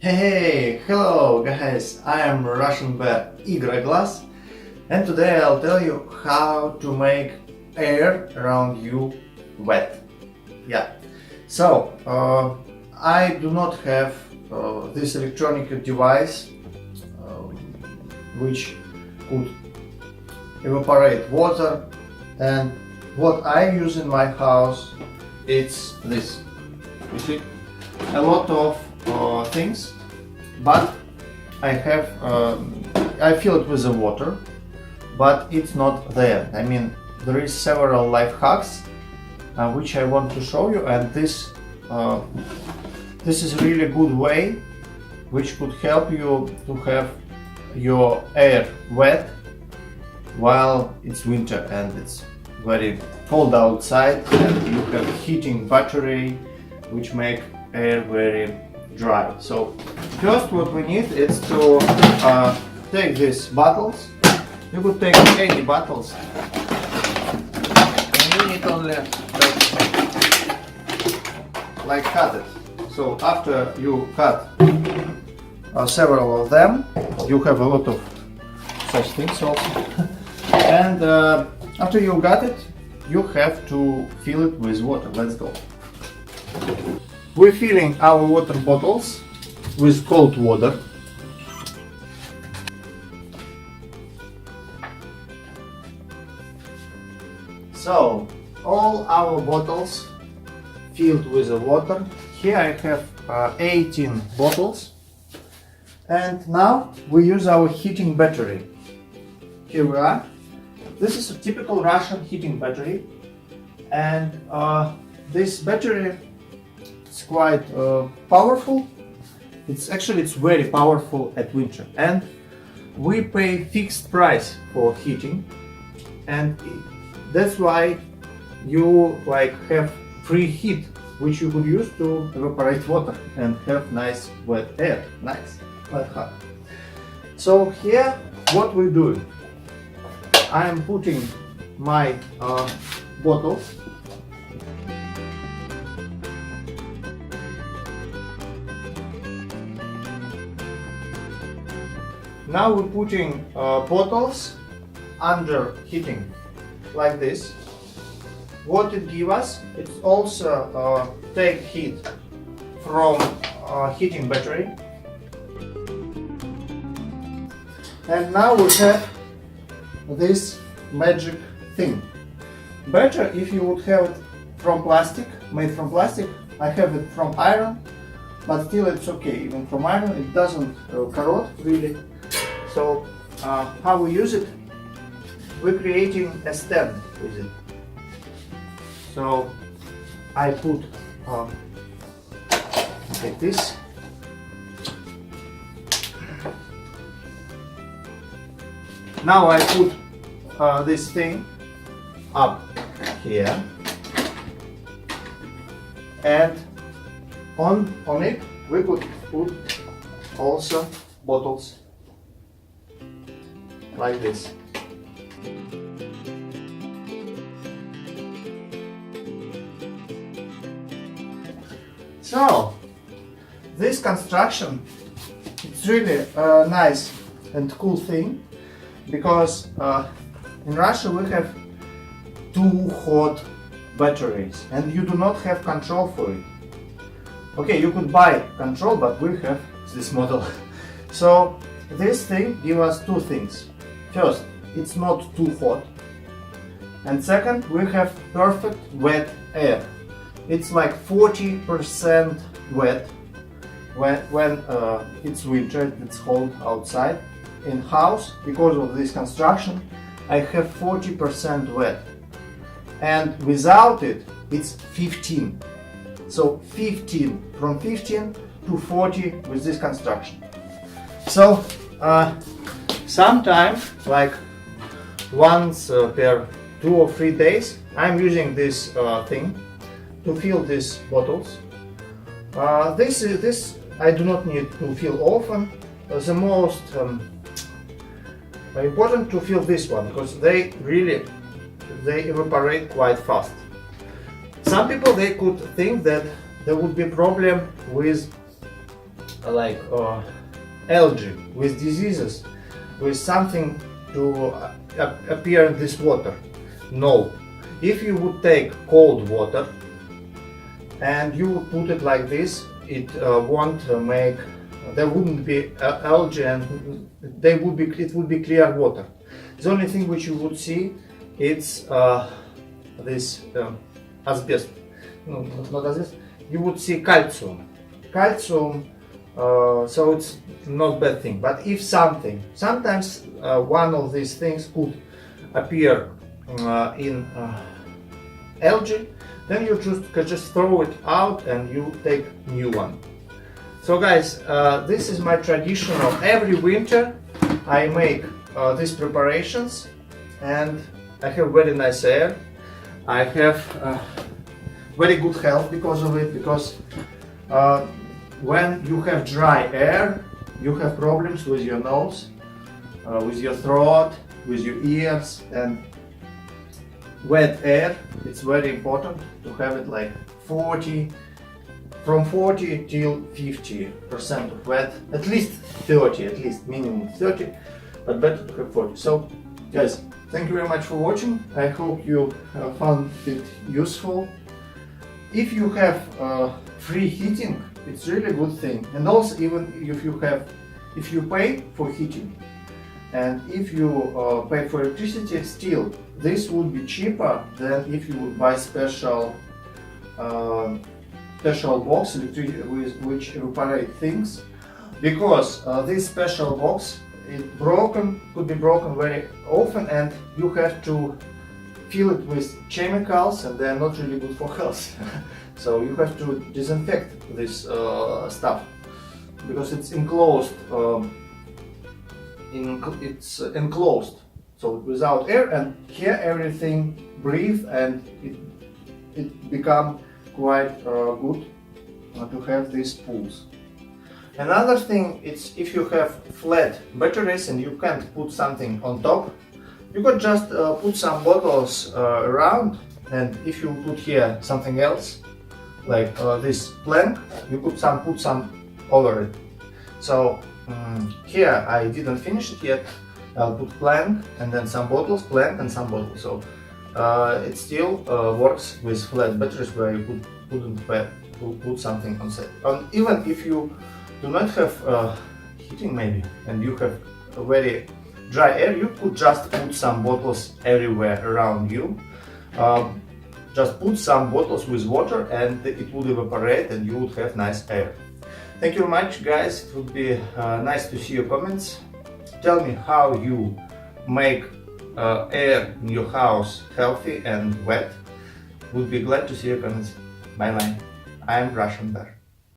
Hey, hello guys, I am Russian bear Glass, and today I'll tell you how to make air around you wet. Yeah, so I do not have this electronic device which could evaporate water, and what I use in my house it's this. You see, a lot of things, but I fill it with the water, but it's not there. I mean, there is several life hacks which I want to show you, and this is a really good way which could help you to have your air wet while it's winter and it's very cold outside, and you have heating battery which make air very dry. So first what we need is to take these bottles. You could take any bottles, and you need only like cut it. So after you cut several of them, you have a lot of such things also. And after you got it, you have to fill it with water. Let's go. We're filling our water bottles with cold water. So all our bottles filled with the water. Here I have 18 bottles, and now we use our heating battery. Here we are. This is a typical Russian heating battery, and this battery is quite powerful. It's very powerful at winter, and we pay fixed price for heating, and that's why you have free heat which you could use to evaporate water and have nice wet air, nice wet hot. So here what we're doing, I am putting my bottles. Now we're putting bottles under heating like this. What it gives us, it's also take heat from heating battery. And now we have this magic thing. Better if you would have it from plastic, made from plastic. I have it from iron, but still it's okay. Even from iron it doesn't corrode really. So how we use it? We're creating a stand with it. So I put like this. Now I put this thing up here, and on it we could put also bottles like this. So this construction, it's really a nice and cool thing, because in Russia we have two hot batteries and you do not have control for it. Okay, you could buy control, but we have this model. So this thing gives us two things. First, it's not too hot, and second, we have perfect wet air. It's like 40% wet when it's winter, it's cold outside. In house, because of this construction, I have 40% wet, and without it, it's 15. So 15, from 15 to 40 with this construction. So sometimes, like once per 2 or 3 days, I'm using this thing to fill these bottles. This I do not need to fill often. The most important to fill this one, because they evaporate quite fast. Some people, they could think that there would be a problem with like algae, with diseases, with something to appear in this water. No. If you would take cold water and you would put it like this, it won't make, there wouldn't be algae, and it would be clear water. The only thing which you would see, it's this asbestos. No, not asbestos. You would see calcium. So it's not bad thing. But if sometimes one of these things could appear in algae, then you just throw it out and you take new one. So guys, this is my traditional. Every winter I make these preparations, and I have very nice air. I have very good health because of it, because when you have dry air, you have problems with your nose, with your throat, with your ears. And wet air, it's very important to have it like from 40 till 50% of wet, at least 30, at least minimum 30, but better to have 40. So guys, thank you very much for watching. I hope you found it useful. If you have free heating, it's really a good thing. And also, even if you pay for heating, and if you pay for electricity, still this would be cheaper than if you would buy special box which evaporate things, because this special box could be broken very often, and you have to fill it with chemicals, and they're not really good for health. So you have to disinfect this stuff, because it's enclosed. It's enclosed, so without air, and here everything breathes, and it become quite good to have these pools. Another thing is, if you have flat batteries and you can't put something on top, you could just put some bottles around, and if you put here something else, like this plank, you could put some over it. So here I didn't finish it yet. I'll put plank and then some bottles, plank and some bottles. So it still works with flat batteries, where you couldn't put something on set. Even if you do not have heating maybe, and you have a very dry air, you could just put some bottles everywhere around you. Just put some bottles with water, and it would evaporate, and you would have nice air. Thank you very much, guys. It would be nice to see your comments. Tell me how you make air in your house healthy and wet. Would be glad to see your comments. Bye bye. I'm Russian Bear.